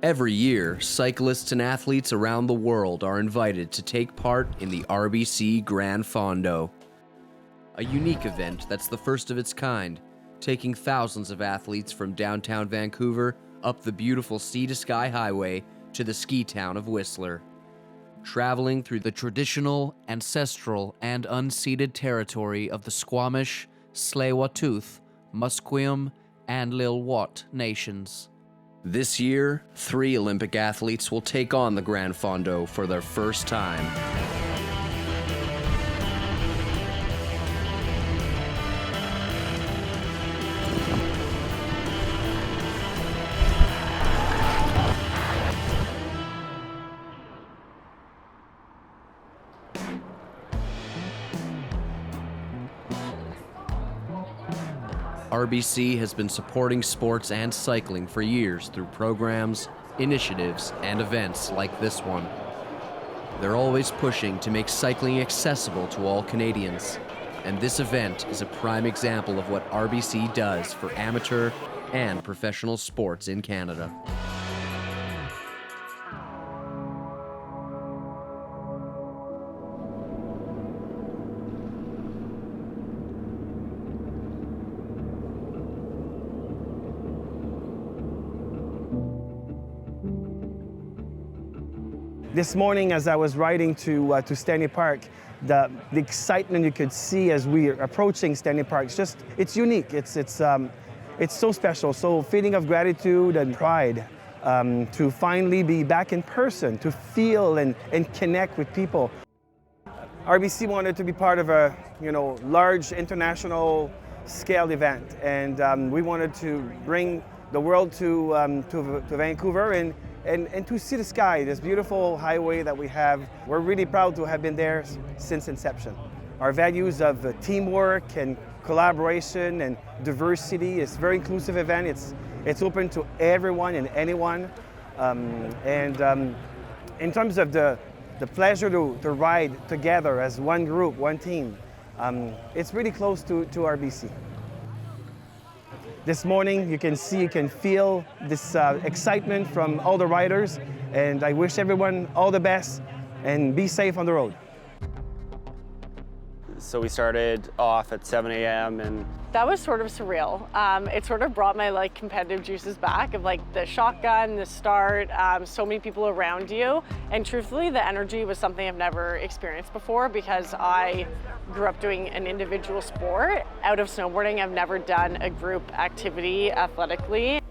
Every year, cyclists and athletes around the world are invited to take part in the RBC Gran Fondo, a unique event that's the first of its kind, taking thousands of athletes from downtown Vancouver up the beautiful sea-to-sky highway to the ski town of Whistler. Traveling through the traditional, ancestral, and unceded territory of the Squamish, Tsleil-Waututh, Musqueam, and Lil'wat nations. This year, 3 Olympic athletes will take on the Gran Fondo for their first time. RBC has been supporting sports and cycling for years through programs, initiatives, and events like this one. They're always pushing to make cycling accessible to all Canadians, and this event is a prime example of what RBC does for amateur and professional sports in Canada. This morning, as I was riding to Stanley Park, the excitement you could see as we are approaching Stanley Park, it's unique. It's so special. So feeling of gratitude and pride to finally be back in person, to feel and connect with people. RBC wanted to be part of a large international scale event, and we wanted to bring the world to Vancouver and to see the sky, this beautiful highway that we have. We're really proud to have been there since inception. Our values of teamwork and collaboration and diversity. It's a very inclusive event. It's open to everyone and anyone. In terms of the pleasure to ride together as one group, one team, it's really close to RBC. This morning, you can feel this excitement from all the riders, and I wish everyone all the best and be safe on the road. So we started off at 7 a.m. and that was sort of surreal. It sort of brought my competitive juices back of the shotgun, the start, so many people around you. And truthfully, the energy was something I've never experienced before because I grew up doing an individual sport. Out of snowboarding, I've never done a group activity athletically.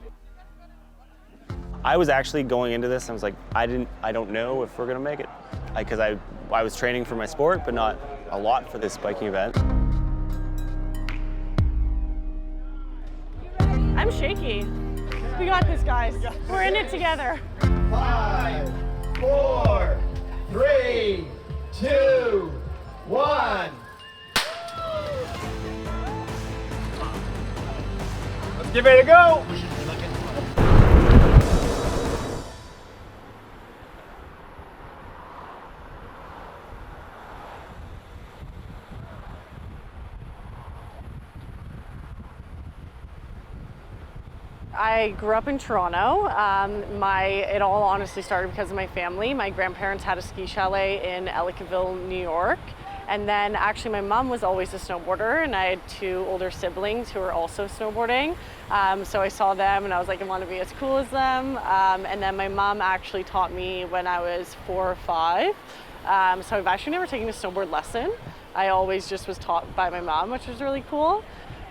I was actually going into this, I was like, I don't know if we're gonna make it. Because I was training for my sport, but not a lot for this biking event. I'm shaky. We got this, guys. We're in it together. 5, 4, 3, 2, 1. Let's get ready to go. I grew up in Toronto. It all honestly started because of my family. My grandparents had a ski chalet in Ellicottville, New York. And then actually my mom was always a snowboarder, and I had 2 older siblings who were also snowboarding. So I saw them and I was like, I want to be as cool as them. And then my mom actually taught me when I was 4 or 5. So I've actually never taken a snowboard lesson. I always just was taught by my mom, which was really cool.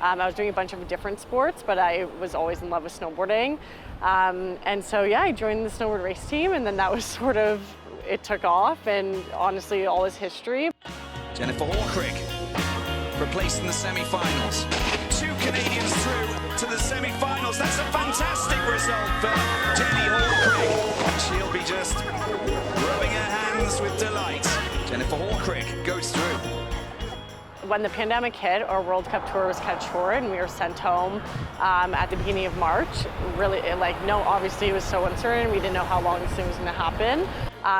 I was doing a bunch of different sports, but I was always in love with snowboarding. And so, yeah, I joined the snowboard race team, and then that was sort of, it took off, and honestly, all is history. Jennifer Hawkrick replacing the semi-finals. 2 Canadians through to the semi-finals. That's a fantastic result for Jenny Hawkrick. She'll be just rubbing her hands with delight. Jennifer Hawkrick goes through. When the pandemic hit, our World Cup tour was cut short and we were sent home at the beginning of March. Really, obviously it was so uncertain. We didn't know how long this thing was gonna happen.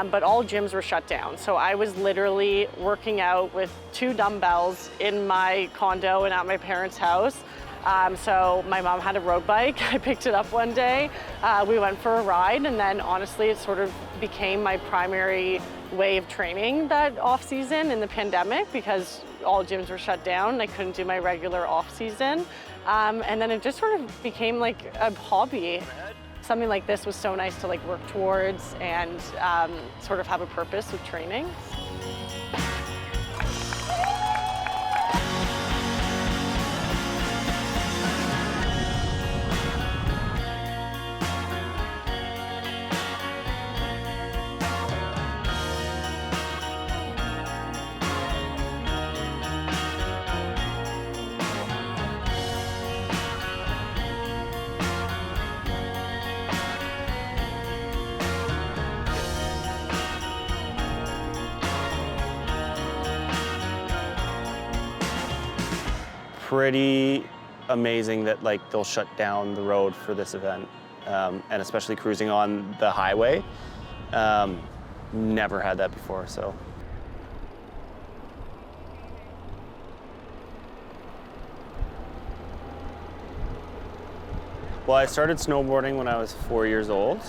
But all gyms were shut down. So I was literally working out with 2 dumbbells in my condo and at my parents' house. So my mom had a road bike. I picked it up one day. We went for a ride, and then honestly, it sort of became my primary way of training that off season in the pandemic because all gyms were shut down. I couldn't do my regular off season. And then it just sort of became like a hobby. Something like this was so nice to like work towards and sort of have a purpose with training. Pretty amazing that like they'll shut down the road for this event, and especially cruising on the highway. Never had that before, so. Well, I started snowboarding when I was 4 years old,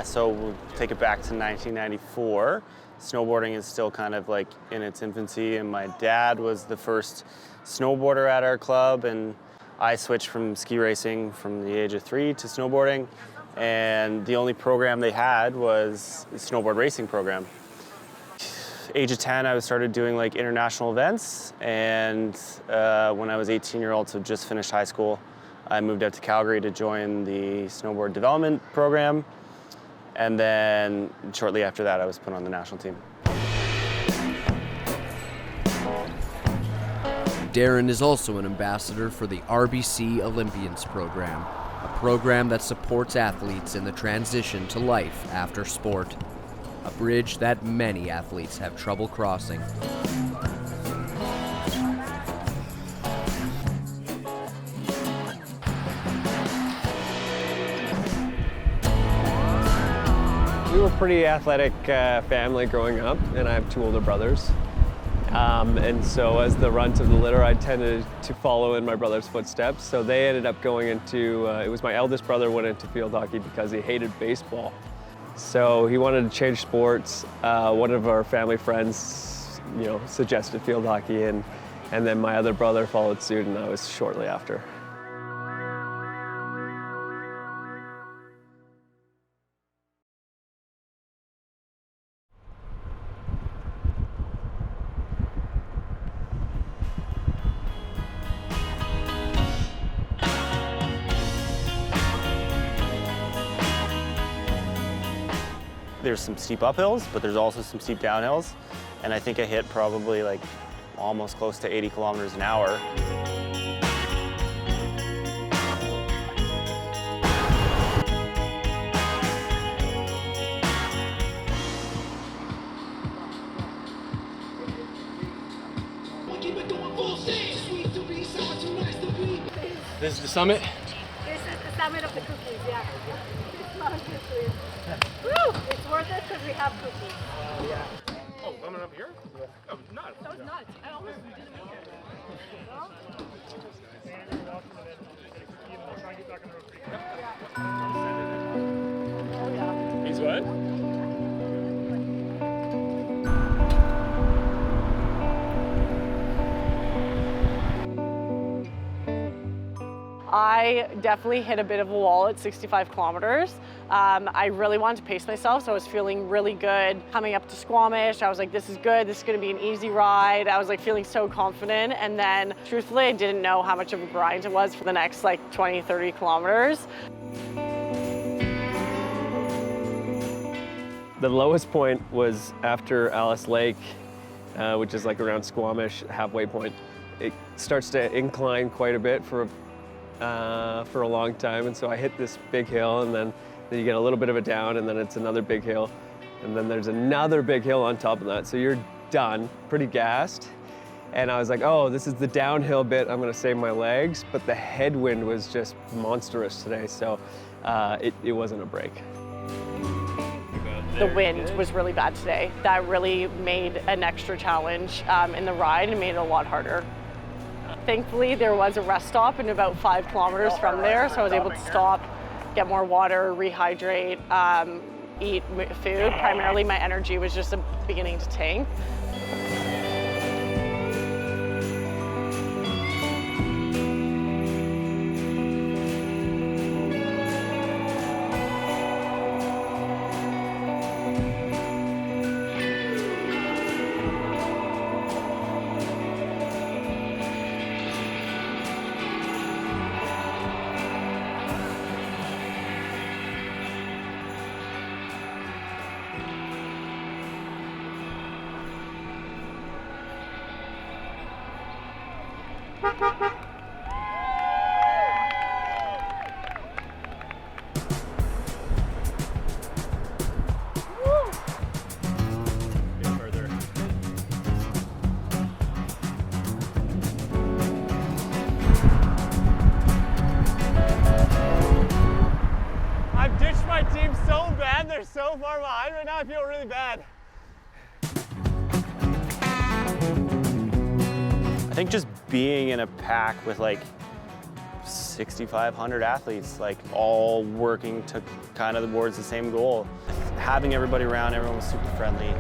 so we'll take it back to 1994. Snowboarding is still kind of like in its infancy, and my dad was the first snowboarder at our club, and I switched from ski racing from the age of 3 to snowboarding, and the only program they had was the snowboard racing program. Age of 10, I started doing like international events, and when I was 18-year-old, so just finished high school, I moved out to Calgary to join the snowboard development program, and then shortly after that, I was put on the national team. Darren is also an ambassador for the RBC Olympians program, a program that supports athletes in the transition to life after sport, a bridge that many athletes have trouble crossing. We were a pretty athletic family growing up, and I have 2 older brothers. And so as the runt of the litter, I tended to follow in my brother's footsteps. So they ended up going into, it was my eldest brother went into field hockey because he hated baseball. So he wanted to change sports. One of our family friends, suggested field hockey, and then my other brother followed suit, and I was shortly after. There's some steep uphills, but there's also some steep downhills. And I think I hit probably like almost close to 80 kilometers an hour. This is the summit? This is the summit of the cookies, yeah. It's not cookies. Woo! It's worth it because we have cookies. Yeah. Oh, coming up here? No, not. So it's nuts. I almost didn't make it. No? He's what? I definitely hit a bit of a wall at 65 kilometers. I really wanted to pace myself, so I was feeling really good. Coming up to Squamish, I was like, this is good, this is gonna be an easy ride. I was like feeling so confident, and then truthfully, I didn't know how much of a grind it was for the next like 20, 30 kilometers. The lowest point was after Alice Lake, which is like around Squamish, halfway point. It starts to incline quite a bit for a long time, and so I hit this big hill, and then you get a little bit of a down, and then it's another big hill, and then there's another big hill on top of that, so you're done, pretty gassed. And I was like, oh, this is the downhill bit, I'm gonna save my legs, but the headwind was just monstrous today, so it wasn't a break. The wind was really bad today. That really made an extra challenge in the ride and made it a lot harder. Thankfully, there was a rest stop in about 5 kilometers from there, so I was able to stop, get more water, rehydrate, eat food. Primarily, my energy was just beginning to tank. I've ditched my team so bad, they're so far behind right now, I feel really bad. I think just being in a pack with like 6,500 athletes, like all working to kind of towards the same goal. Having everybody around, everyone was super friendly.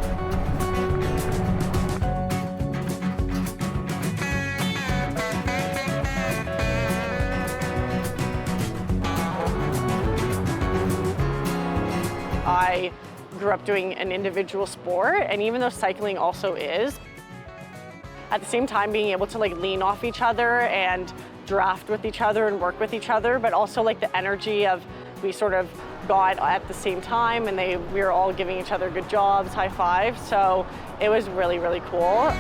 I grew up doing an individual sport, and even though cycling also is, at the same time being able to like lean off each other and draft with each other and work with each other, but also like the energy of we sort of got at the same time and we were all giving each other good jobs, high fives. So it was really, really cool.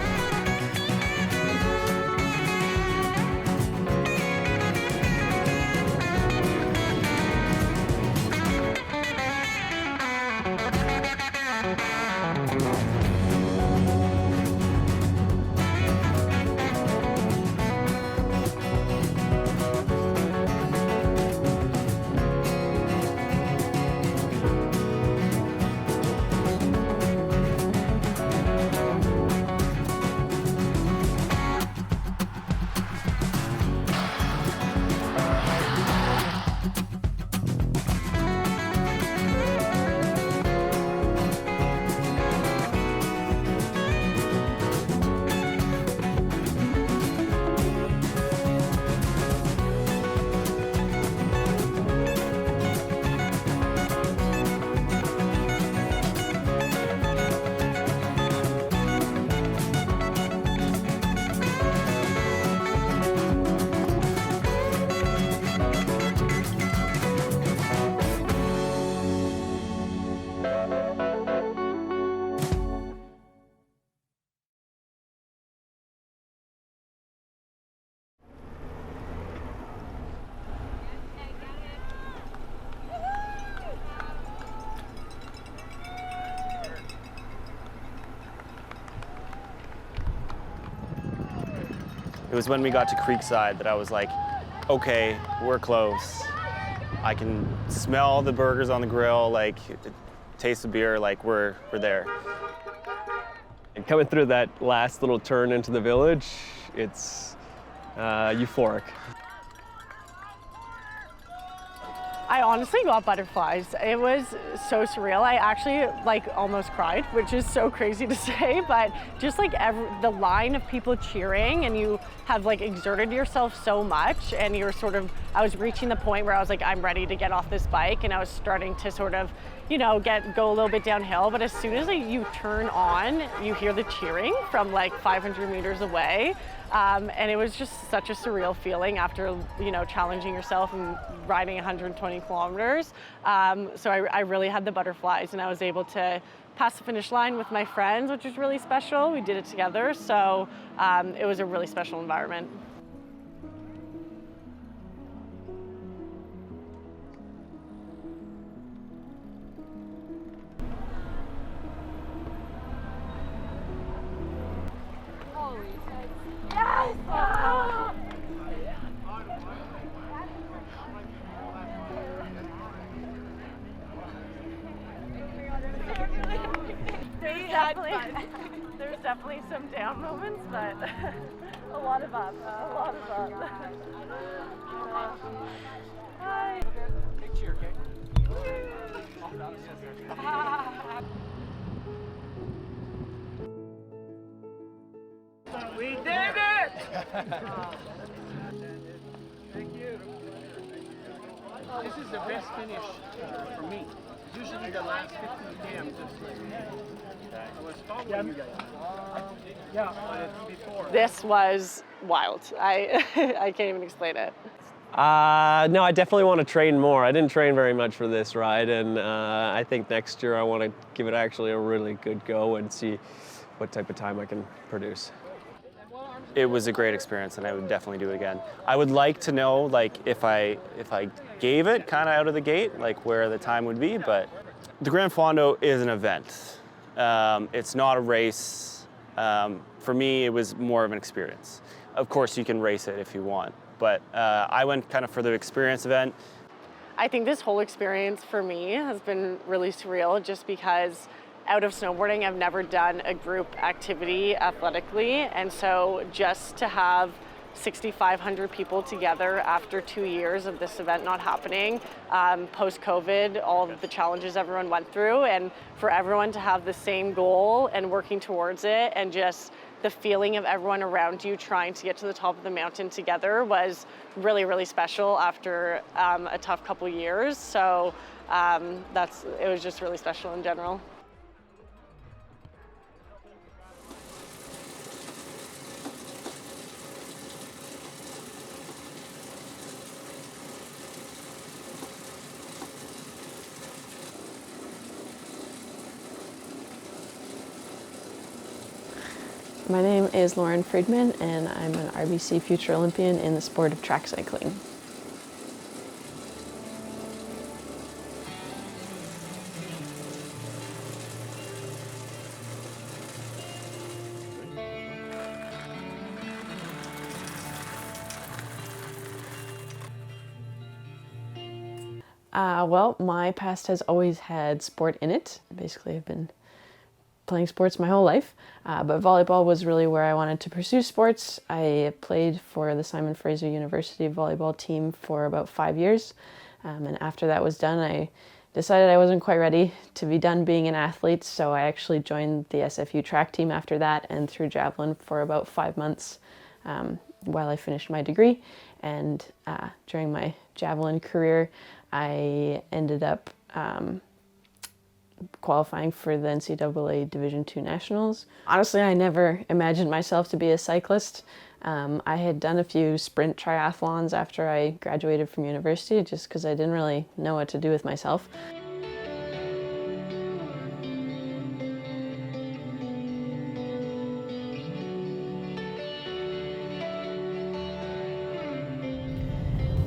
It was when we got to Creekside that I was like, okay, we're close. I can smell the burgers on the grill, like taste the beer, like we're there. And coming through that last little turn into the village, it's euphoric. I honestly got butterflies. It was so surreal. I actually like almost cried, which is so crazy to say, but just like the line of people cheering, and you have like exerted yourself so much, and you're sort of, I was reaching the point where I was like, I'm ready to get off this bike, and I was starting to sort of, you know, go a little bit downhill, but as soon as you turn on, you hear the cheering from like 500 meters away. And it was just such a surreal feeling after, you know, challenging yourself and riding 120 kilometers. So I really had the butterflies, and I was able to pass the finish line with my friends, which was really special. We did it together, so it was a really special environment. Yes! Oh! There's definitely some down moments, but a lot lot of up. A lot of up. Hi. Big cheer, okay? We did it! Thank you. This is the best finish for me. Usually the last 15 Ks, just like I was following you guys. Yeah, but it's before. This was wild. I can't even explain it. No, I definitely want to train more. I didn't train very much for this ride, and I think next year I want to give it actually a really good go and see what type of time I can produce. It was a great experience, and I would definitely do it again. I would like to know, like, if I gave it kind of out of the gate, like where the time would be. But the Gran Fondo is an event. It's not a race. For me, it was more of an experience. Of course, you can race it if you want, but I went kind of for the experience event. I think this whole experience for me has been really surreal, just because out of snowboarding, I've never done a group activity athletically, and so just to have 6,500 people together after 2 years of this event not happening, post-COVID, all of the challenges everyone went through, and for everyone to have the same goal and working towards it, and just the feeling of everyone around you trying to get to the top of the mountain together was really, really special after a tough couple years. So it was just really special in general. My name is Lauren Friedman, and I'm an RBC Future Olympian in the sport of track cycling. Well, my past has always had sport in it. Basically, I've been playing sports my whole life, but volleyball was really where I wanted to pursue sports. I played for the Simon Fraser University volleyball team for about 5 years, and after that was done, I decided I wasn't quite ready to be done being an athlete, so I actually joined the SFU track team after that and threw javelin for about 5 months while I finished my degree. And during my javelin career, I ended up qualifying for the NCAA Division II Nationals. Honestly, I never imagined myself to be a cyclist. I had done a few sprint triathlons after I graduated from university, just because I didn't really know what to do with myself.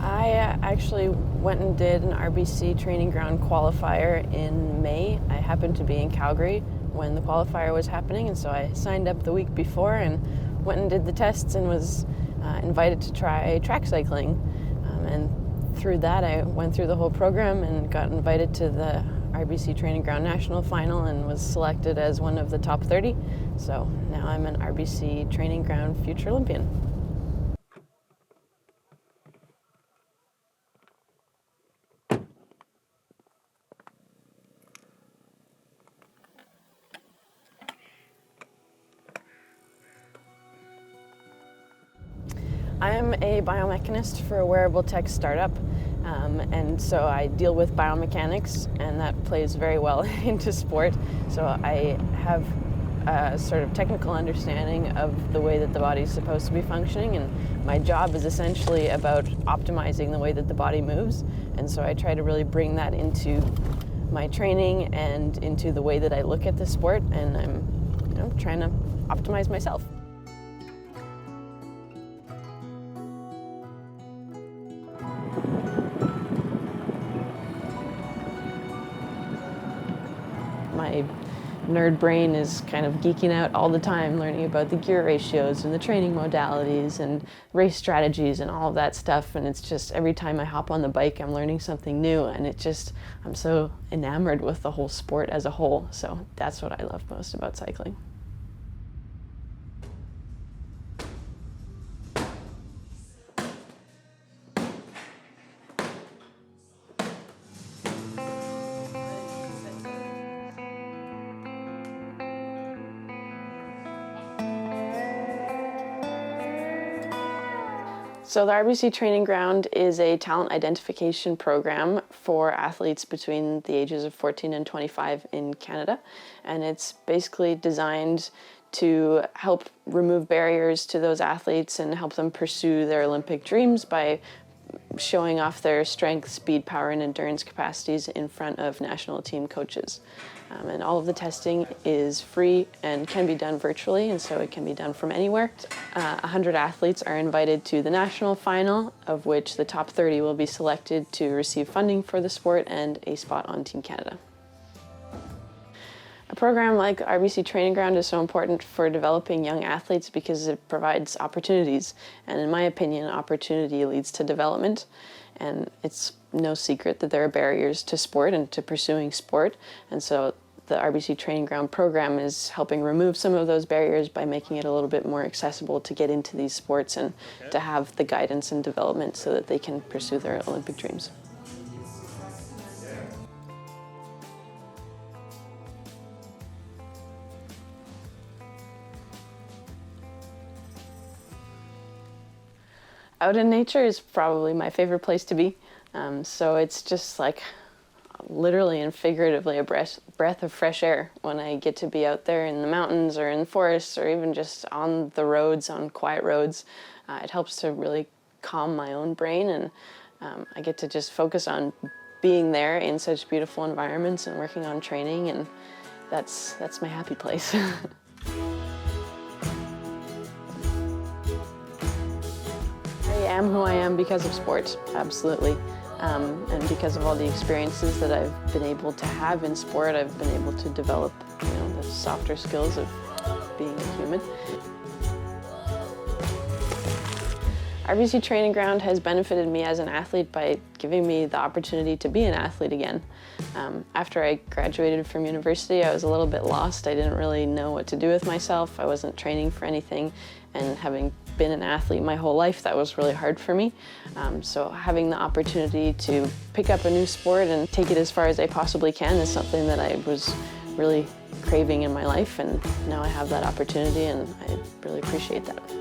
I actually went and did an RBC training ground qualifier in May. I happened to be in Calgary when the qualifier was happening, and so I signed up the week before and went and did the tests and was invited to try track cycling. And through that, I went through the whole program and got invited to the RBC Training Ground National Final and was selected as one of the top 30. So now I'm an RBC Training Ground Future Olympian. I am a biomechanist for a wearable tech startup, and so I deal with biomechanics, and that plays very well into sport. So I have a sort of technical understanding of the way that the body is supposed to be functioning, and my job is essentially about optimizing the way that the body moves, and so I try to really bring that into my training and into the way that I look at the sport, and I'm trying to optimize myself. My nerd brain is kind of geeking out all the time, learning about the gear ratios and the training modalities and race strategies and all of that stuff. And it's just every time I hop on the bike, I'm learning something new, and I'm so enamored with the whole sport as a whole. So that's what I love most about cycling. So the RBC Training Ground is a talent identification program for athletes between the ages of 14 and 25 in Canada. And it's basically designed to help remove barriers to those athletes and help them pursue their Olympic dreams by showing off their strength, speed, power, and endurance capacities in front of national team coaches. And all of the testing is free and can be done virtually, and so it can be done from anywhere. 100 athletes are invited to the national final, of which the top 30 will be selected to receive funding for the sport and a spot on Team Canada. A program like RBC Training Ground is so important for developing young athletes because it provides opportunities. And in my opinion, opportunity leads to development. And it's no secret that there are barriers to sport and to pursuing sport. And so the RBC Training Ground program is helping remove some of those barriers by making it a little bit more accessible to get into these sports and to have the guidance and development so that they can pursue their Olympic dreams. Out in nature is probably my favorite place to be. So it's just like literally and figuratively a breath of fresh air when I get to be out there in the mountains or in the forests or even just on the roads, on quiet roads. It helps to really calm my own brain, and I get to just focus on being there in such beautiful environments and working on training, and that's my happy place. I am who I am because of sport, absolutely. And because of all the experiences that I've been able to have in sport, I've been able to develop, the softer skills of being a human. RBC Training Ground has benefited me as an athlete by giving me the opportunity to be an athlete again. After I graduated from university, I was a little bit lost. I didn't really know what to do with myself. I wasn't training for anything, and having been an athlete my whole life, that was really hard for me. So having the opportunity to pick up a new sport and take it as far as I possibly can is something that I was really craving in my life, and now I have that opportunity, and I really appreciate that.